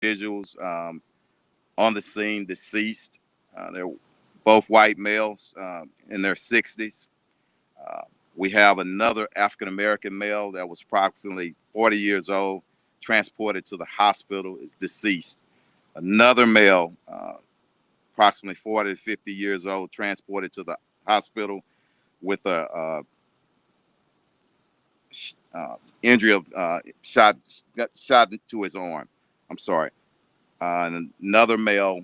individuals on the scene deceased. They're both white males in their 60s. Uh, we have another African American male that was approximately 40 years old, transported to the hospital, is deceased. Another male, approximately 40 to 50 years old, transported to the hospital with a injury of shot to his arm. I'm sorry. And another male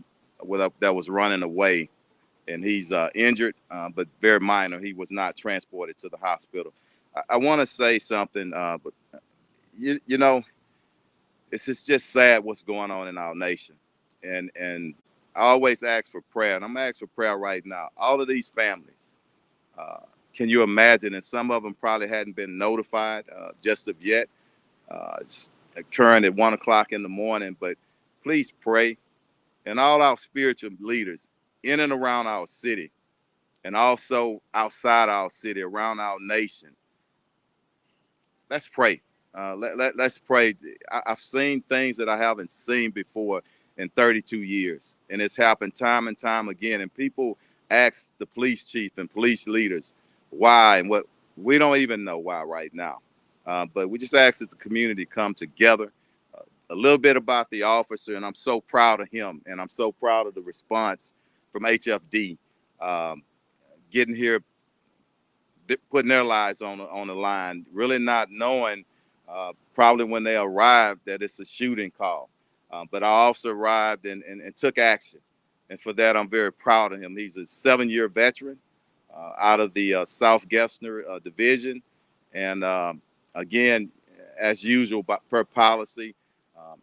that was running away, and he's injured, but very minor. He was not transported to the hospital. I want to say something, but you know, it's just sad what's going on in our nation, and I always ask for prayer, and I'm gonna ask for prayer right now. All of these families, uh, can you imagine? And some of them probably hadn't been notified just of yet. It's occurring at 1 o'clock in the morning, but please pray, and all our spiritual leaders in and around our city, and also outside our city, around our nation. Let's pray. Let's pray. I've seen things that I haven't seen before in 32 years, and it's happened time and time again. And people ask the police chief and police leaders why, and what we don't even know why right now. But we just ask that the community come together. A little bit about the officer, and I'm so proud of him, and I'm so proud of the response from HFD, getting here, putting their lives on the line, really not knowing probably when they arrived that it's a shooting call. But our officer arrived and took action. And for that, I'm very proud of him. He's a 7-year veteran out of the South Gessner Division. And again, as usual, per policy, um,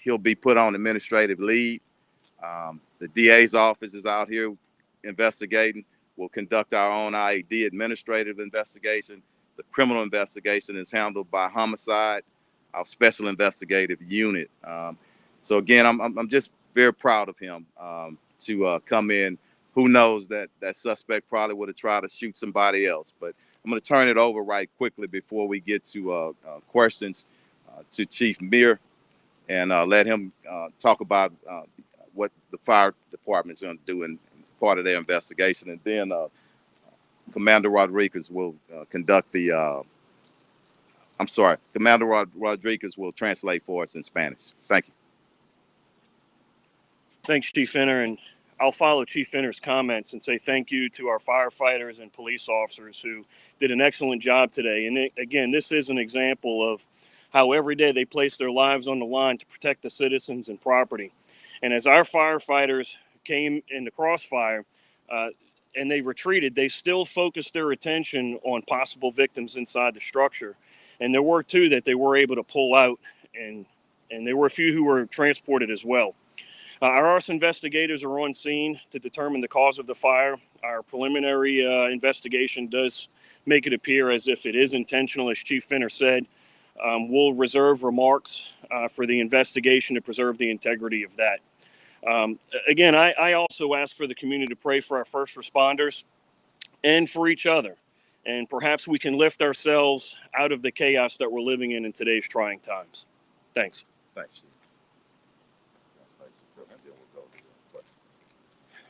he'll be put on administrative leave. The DA's office is out here investigating. We'll conduct our own IED administrative investigation. The criminal investigation is handled by homicide, our special investigative unit. So again, I'm just very proud of him to come in. Who knows that suspect probably would have tried to shoot somebody else. But I'm going to turn it over right quickly before we get to questions to Chief Muir, and let him talk about what the fire department is going to do in part of their investigation. And then Commander Rodriguez will conduct the, I'm sorry, Commander Rodriguez will translate for us in Spanish. Thank you. Thanks, Chief Finner. And I'll follow Chief Finner's comments and say thank you to our firefighters and police officers who did an excellent job today. And again, this is an example of how every day they place their lives on the line to protect the citizens and property. And as our firefighters came in the crossfire and they retreated, they still focused their attention on possible victims inside the structure. And there were two that they were able to pull out, and there were a few who were transported as well. Our arson investigators are on scene to determine the cause of the fire. Our preliminary investigation does make it appear as if it is intentional, as Chief Finner said. We'll reserve remarks for the investigation to preserve the integrity of that. Again, I also ask for the community to pray for our first responders and for each other. And perhaps we can lift ourselves out of the chaos that we're living in today's trying times. Thanks. Thanks.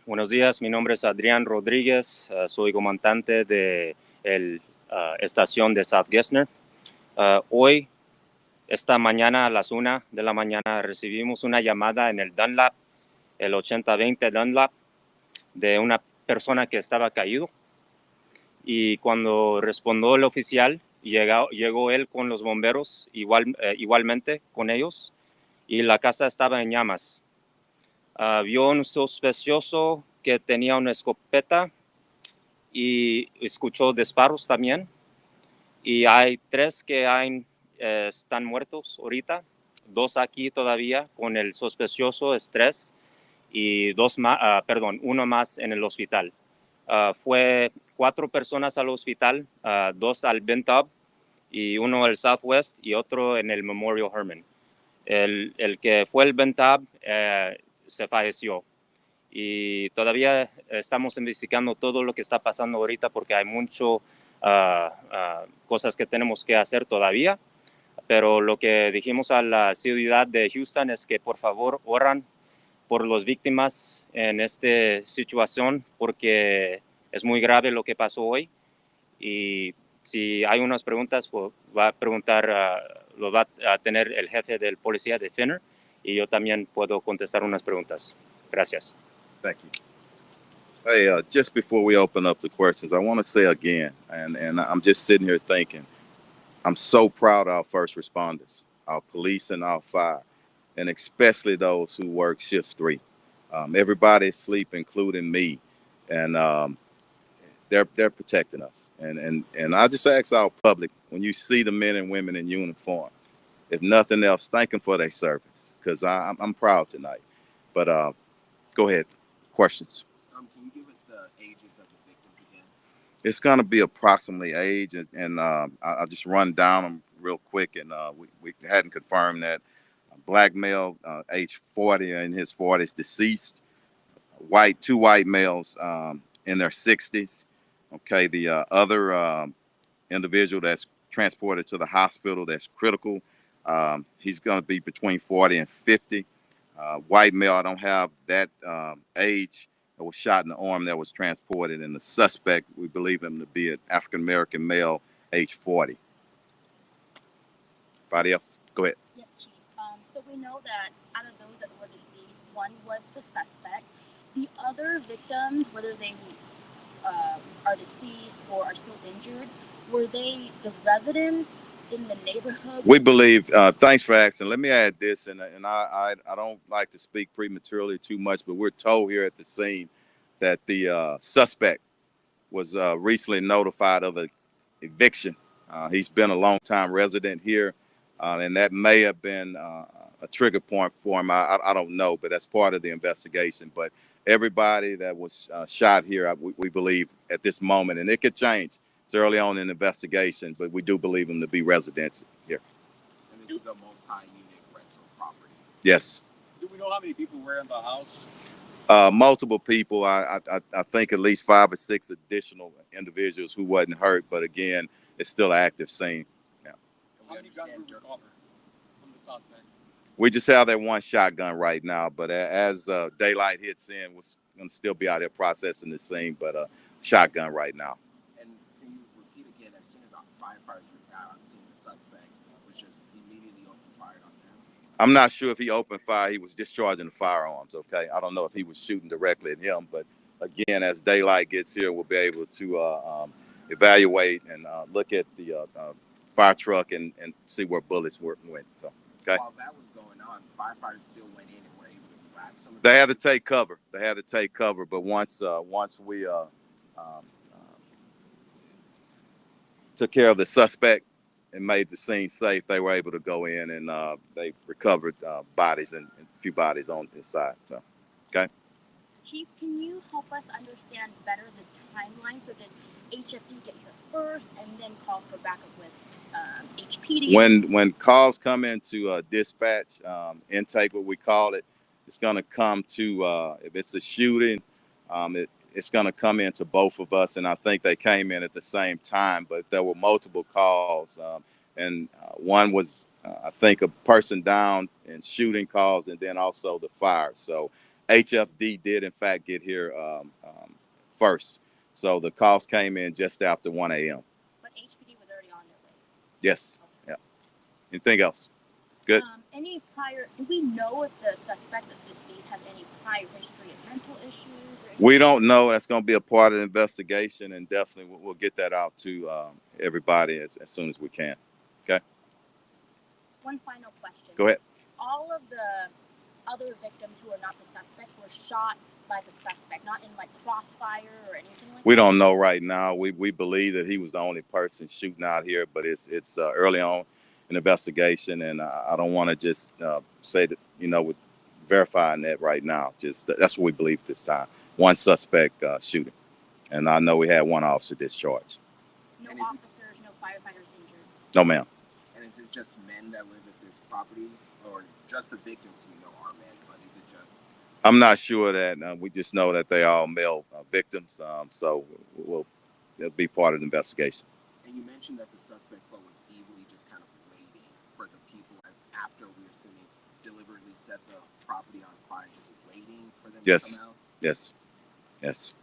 Buenos días, mi nombre es Adrián Rodríguez, soy comandante de la estación de South Gessner. Hoy, esta mañana a las 1 de la mañana, recibimos una llamada en el Dunlap, el 8020 Dunlap, de una persona que estaba caído. Y cuando respondió el oficial, llegó él con los bomberos, igualmente con ellos, y la casa estaba en llamas. Vio un sospechoso que tenía una escopeta y escuchó disparos también. Y hay 3 que están muertos ahorita, 2 aquí todavía con el sospechoso, es 3, y 1 más en el hospital. Fue 4 personas al hospital, 2 al Bentub y 1 al Southwest y otro en el Memorial Hermann. El que fue el Bentub se falleció y todavía estamos investigando todo lo que está pasando ahorita porque hay mucho cosas que tenemos que hacer todavía, Pero lo que dijimos a la ciudad de Houston es que por favor oran por las víctimas en esta situación porque es muy grave lo que pasó hoy. Y si hay unas preguntas, pues va a preguntar, lo va a tener el jefe del policía de Finner y yo también puedo contestar unas preguntas. Gracias. Thank you. Hey, just before we open up the questions, I want to say again, and I'm just sitting here thinking, I'm so proud of our first responders, our police and our fire, and especially those who work shift 3. Everybody is asleep, including me, and they're protecting us. And I just ask our public, when you see the men and women in uniform, if nothing else, thank them for their service, because I'm proud tonight. But go ahead, questions. Can you give us the ages of the victims again? It's going to be approximately age, and I'll just run down them real quick, and we hadn't confirmed that. Black male, age 40, in his 40s, deceased. Two white males in their 60s. Okay, the other individual that's transported to the hospital that's critical, he's going to be between 40 and 50. White male, I don't have that age, that was shot in the arm that was transported, and the suspect, we believe him to be an African-American male, age 40. Anybody else? Go ahead. Yes, Chief. So we know that out of those that were deceased, one was the suspect. The other victims, whether they are deceased or are still injured, were they the residents in the neighborhood? We believe, thanks for asking. Let me add this, and I don't like to speak prematurely too much, but we're told here at the scene that the suspect was recently notified of an eviction. He's been a long-time resident here, and that may have been a trigger point for him. I don't know, but that's part of the investigation. But everybody that was shot here, we believe at this moment, and it could change. It's early on in the investigation, but we do believe them to be residents here. And this is a multi-unit rental property. Yes. Do we know how many people were in the house? Multiple people. I think at least 5 or 6 additional individuals who wasn't hurt, but again, it's still an active scene. Yeah. How many guns were recovered from the suspect? We just have that one shotgun right now, but as daylight hits in, we're going to still be out here processing the scene, but shotgun right now. And can you repeat again, as soon as our firefighters got on scene, the suspect was just immediately open fired on them? I'm not sure if he opened fire. He was discharging the firearms, okay? I don't know if he was shooting directly at him, but again, as daylight gets here, we'll be able to evaluate and look at the fire truck and see where bullets went. So, okay. While that was going on, firefighters still went in and were able to grab some of They had to take cover. But once we took care of the suspect and made the scene safe, they were able to go in and they recovered bodies and a few bodies on the side. So, okay. Chief, can you help us understand better the timeline? So did HFD get here first and then call for backup with HPD? When calls come into dispatch, intake, what we call it, it's going to come to, if it's a shooting, it's going to come into both of us. And I think they came in at the same time, but there were multiple calls. And one was, I think, a person down and shooting calls, and then also the fire. So HFD did, in fact, get here first. So the calls came in just after 1 a.m. But HPD was already on their way. Yes. Yeah. Anything else? Good. Any prior, do we know if the suspect that's deceased has any prior history of mental issues? Or We don't know. That's going to be a part of the investigation, and definitely we'll get that out to everybody as soon as we can. Okay. One final question. Go ahead. All of the other victims who are not the suspect were shot by the suspect, not in like crossfire or anything like that? We don't know right now. We believe that he was the only person shooting out here, but it's early on in investigation, and I don't want to just say that, with verifying that right now. Just that's what we believe at this time. One suspect shooting, and I know we had one officer discharged. No officers, no firefighters injured? No, ma'am. And is it just men that live at this property, or just the victims we know are men, but is it just? I'm not sure that. We just know that they are all male victims, so it'll be part of the investigation. And you mentioned that the suspect was evilly just kind of waiting for deliberately set the property on fire, just waiting for them Yes. to come out? Yes. Yes.